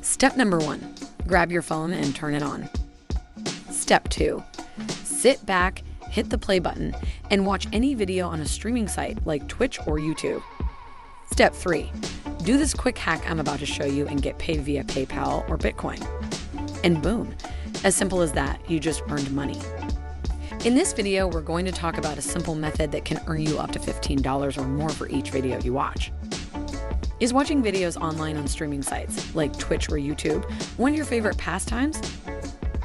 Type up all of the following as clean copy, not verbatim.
Step number 1, grab your phone and turn it on. Step 2, sit back, hit the play button, and watch any video on a streaming site like Twitch or YouTube. Step 3, do this quick hack I'm about to show you and get paid via PayPal or Bitcoin. And boom, as simple as that, you just earned money. In this video, we're going to talk about a simple method that can earn you up to $15 or more for each video you watch. Is watching videos online on streaming sites like Twitch or YouTube one of your favorite pastimes?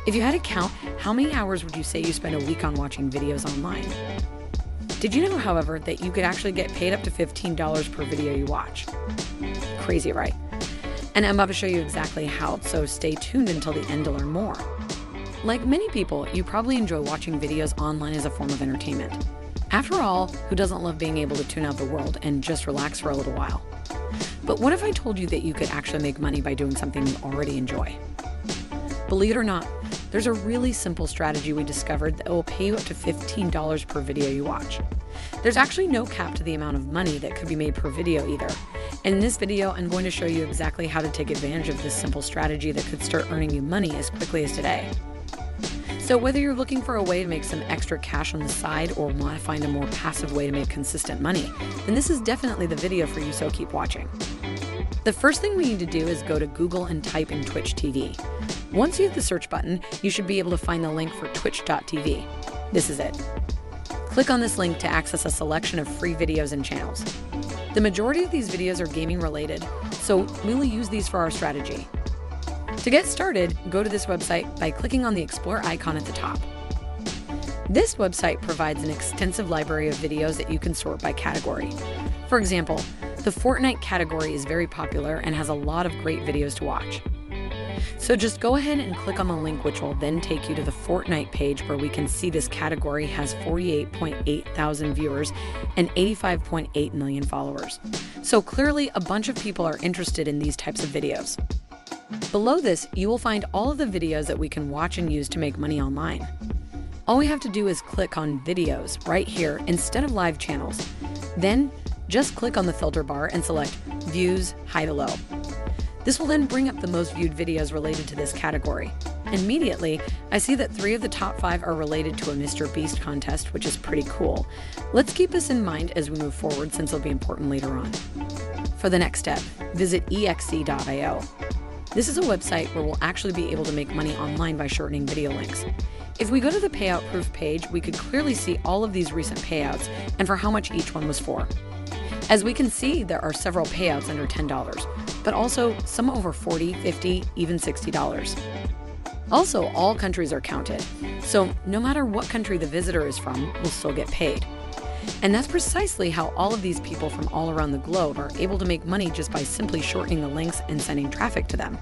If you had to count, how many hours would you say you spend a week on watching videos online? Did you know, however, that you could actually get paid up to $15 per video you watch? Crazy, right? And I'm about to show you exactly how, so stay tuned until the end to learn more. Like many people, you probably enjoy watching videos online as a form of entertainment. After all, who doesn't love being able to tune out the world and just relax for a little while? But what if I told you that you could actually make money by doing something you already enjoy? Believe it or not, there's a really simple strategy we discovered that will pay you up to $15 per video you watch. There's actually no cap to the amount of money that could be made per video either. And in this video, I'm going to show you exactly how to take advantage of this simple strategy that could start earning you money as quickly as today. So whether you're looking for a way to make some extra cash on the side or want to find a more passive way to make consistent money, then this is definitely the video for you, so keep watching. The first thing we need to do is go to Google and type in Twitch TV. Once you hit the search button, you should be able to find the link for twitch.tv. This is it. Click on this link to access a selection of free videos and channels. The majority of these videos are gaming related, so we will use these for our strategy. To get started, go to this website by clicking on the Explore icon at the top. This website provides an extensive library of videos that you can sort by category. For example, the Fortnite category is very popular and has a lot of great videos to watch. So just go ahead and click on the link, which will then take you to the Fortnite page where we can see this category has 48.8 thousand viewers and 85.8 million followers. So clearly a bunch of people are interested in these types of videos. Below this, you will find all of the videos that we can watch and use to make money online. All we have to do is click on videos right here instead of live channels. Then just click on the filter bar and select views high to low. This will then bring up the most viewed videos related to this category. Immediately, I see that 3 of the top 5 are related to a Mr. Beast contest, which is pretty cool. Let's keep this in mind as we move forward, since it'll be important later on. For the next step, visit exe.io. This is a website where we'll actually be able to make money online by shortening video links. If we go to the payout proof page, we could clearly see all of these recent payouts and for how much each one was for. As we can see, there are several payouts under $10, but also some over $40, $50, even $60. Also, all countries are counted, so no matter what country the visitor is from, we'll still get paid. And that's precisely how all of these people from all around the globe are able to make money just by simply shortening the links and sending traffic to them.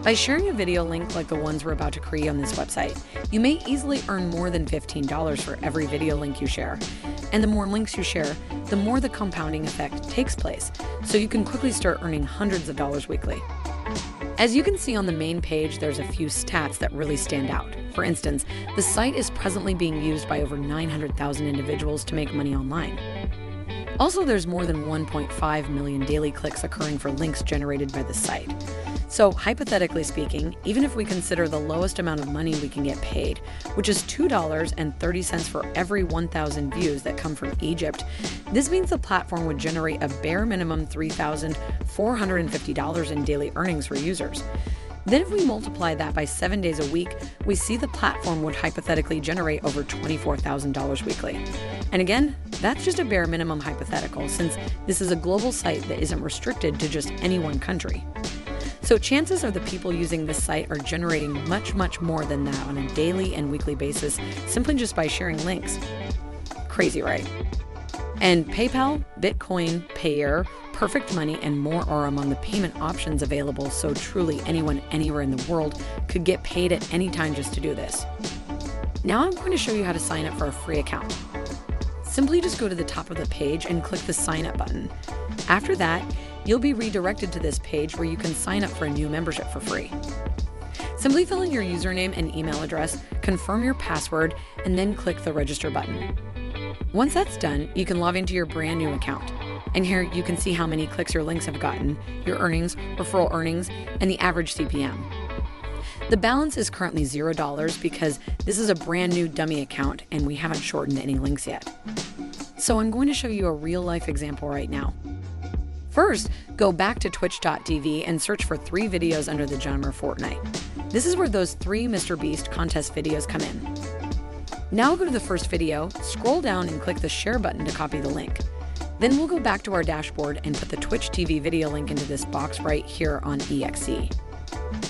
By sharing a video link like the ones we're about to create on this website, you may easily earn more than $15 for every video link you share. And the more links you share, the more the compounding effect takes place, so you can quickly start earning hundreds of dollars weekly. As you can see on the main page, there's a few stats that really stand out. For instance, the site is presently being used by over 900,000 individuals to make money online. Also, there's more than 1.5 million daily clicks occurring for links generated by the site. So, hypothetically speaking, even if we consider the lowest amount of money we can get paid, which is $2.30 for every 1,000 views that come from Egypt, this means the platform would generate a bare minimum $3,450 in daily earnings for users. Then if we multiply that by 7 days a week, we see the platform would hypothetically generate over $24,000 weekly. And again, that's just a bare minimum hypothetical, since this is a global site that isn't restricted to just any one country. So chances are the people using this site are generating much, much more than that on a daily and weekly basis, simply just by sharing links. Crazy, right? And PayPal, Bitcoin, Payeer, Perfect Money, and more are among the payment options available, so truly anyone anywhere in the world could get paid at any time just to do this. Now I'm going to show you how to sign up for a free account. Simply just go to the top of the page and click the sign up button. After that, you'll be redirected to this page where you can sign up for a new membership for free. Simply fill in your username and email address, confirm your password, and then click the register button. Once that's done, you can log into your brand new account. And here you can see how many clicks your links have gotten, your earnings, referral earnings, and the average CPM. The balance is currently $0 because this is a brand new dummy account and we haven't shortened any links yet. So I'm going to show you a real-life example right now. First, go back to twitch.tv and search for 3 videos under the genre Fortnite. This is where those 3 Mr. Beast contest videos come in. Now go to the first video, scroll down and click the share button to copy the link. Then we'll go back to our dashboard and put the Twitch TV video link into this box right here on EXE.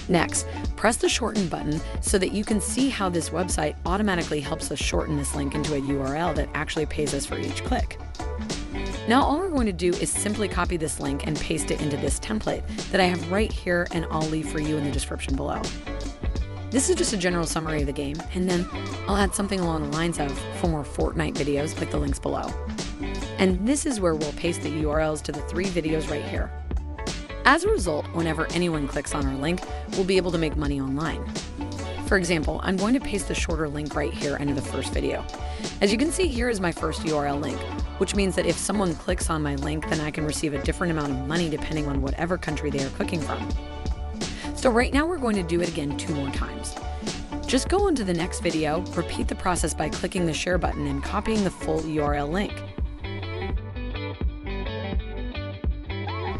Next, press the shorten button so that you can see how this website automatically helps us shorten this link into a URL that actually pays us for each click. Now all we're going to do is simply copy this link and paste it into this template that I have right here, and I'll leave for you in the description below. This is just a general summary of the game, and then I'll add something along the lines of for more Fortnite videos like the links below. And this is where we'll paste the URLs to the 3 videos right here. As a result, whenever anyone clicks on our link, we'll be able to make money online. For example, I'm going to paste the shorter link right here into the first video. As you can see, here is my first URL link, which means that if someone clicks on my link, then I can receive a different amount of money depending on whatever country they are clicking from. So right now we're going to do it again 2 more times. Just go on to the next video, repeat the process by clicking the share button and copying the full URL link.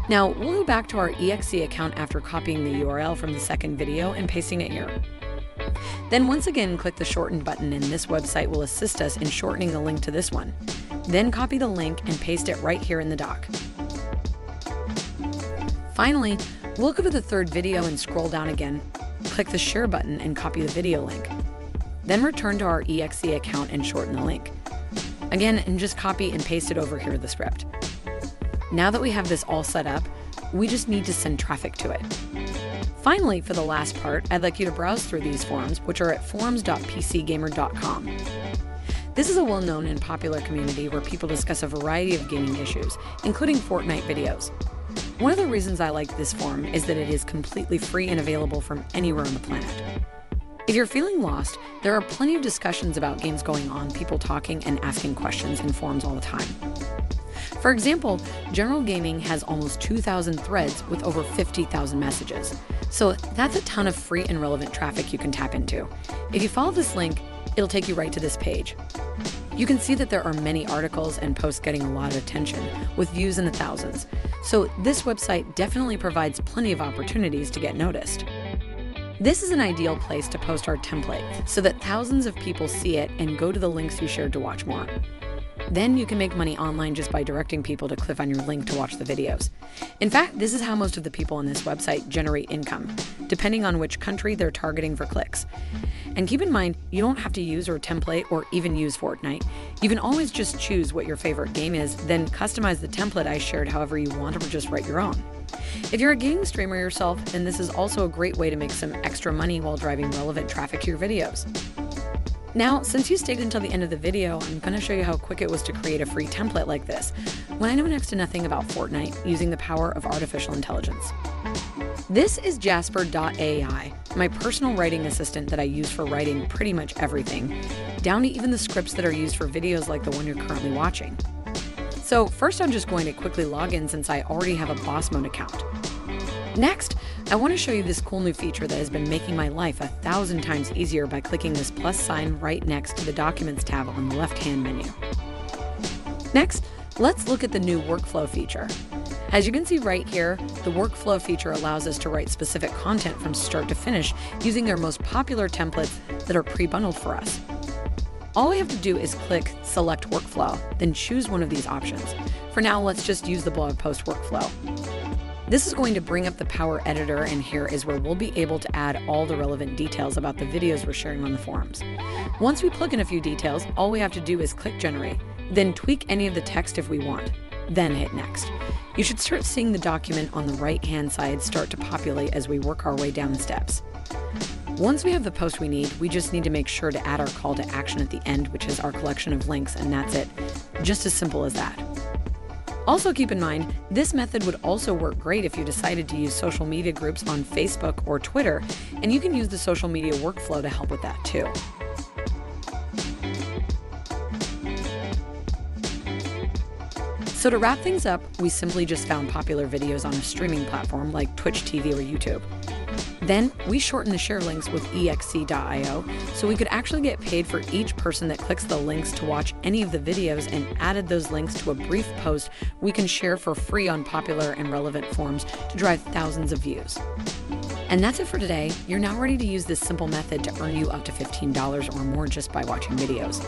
Now, we'll go back to our EXE account after copying the URL from the second video and pasting it here. Then once again, click the shorten button and this website will assist us in shortening the link to this one. Then copy the link and paste it right here in the doc. Finally, we'll go to the third video and scroll down again, click the share button and copy the video link. Then return to our EXE account and shorten the link. Again, and just copy and paste it over here in the script. Now that we have this all set up, we just need to send traffic to it. Finally, for the last part, I'd like you to browse through these forums, which are at forums.pcgamer.com. This is a well-known and popular community where people discuss a variety of gaming issues, including Fortnite videos. One of the reasons I like this forum is that it is completely free and available from anywhere on the planet. If you're feeling lost, there are plenty of discussions about games going on, people talking and asking questions in forums all the time. For example, General Gaming has almost 2,000 threads with over 50,000 messages. So that's a ton of free and relevant traffic you can tap into. If you follow this link, it'll take you right to this page. You can see that there are many articles and posts getting a lot of attention, with views in the thousands. So this website definitely provides plenty of opportunities to get noticed. This is an ideal place to post our template so that thousands of people see it and go to the links you shared to watch more. Then you can make money online just by directing people to click on your link to watch the videos. In fact, this is how most of the people on this website generate income, depending on which country they're targeting for clicks. And keep in mind, you don't have to use our template or even use Fortnite. You can always just choose what your favorite game is, then customize the template I shared however you want, or just write your own. If you're a gaming streamer yourself, then this is also a great way to make some extra money while driving relevant traffic to your videos. Now, since you stayed until the end of the video, I'm going to show you how quick it was to create a free template like this when I know next to nothing about Fortnite using the power of artificial intelligence. This is Jasper.ai, my personal writing assistant that I use for writing pretty much everything, down to even the scripts that are used for videos like the one you're currently watching. So first I'm just going to quickly log in since I already have a boss mode account. Next, I want to show you this cool new feature that has been making my life 1,000 times easier by clicking this plus sign right next to the Documents tab on the left-hand menu. Next, let's look at the new Workflow feature. As you can see right here, the Workflow feature allows us to write specific content from start to finish using their most popular templates that are pre-bundled for us. All we have to do is click Select Workflow, then choose one of these options. For now, let's just use the blog post workflow. This is going to bring up the Power Editor, and here is where we'll be able to add all the relevant details about the videos we're sharing on the forums. Once we plug in a few details, all we have to do is click Generate, then tweak any of the text if we want, then hit Next. You should start seeing the document on the right-hand side start to populate as we work our way down the steps. Once we have the post we need, we just need to make sure to add our call to action at the end, which is our collection of links, and that's it. Just as simple as that. Also keep in mind, this method would also work great if you decided to use social media groups on Facebook or Twitter, and you can use the social media workflow to help with that too. So to wrap things up, we simply just found popular videos on a streaming platform like Twitch TV or YouTube. Then we shortened the share links with exe.io so we could actually get paid for each person that clicks the links to watch any of the videos, and added those links to a brief post we can share for free on popular and relevant forums to drive thousands of views. And that's it for today. You're now ready to use this simple method to earn you up to $15 or more just by watching videos.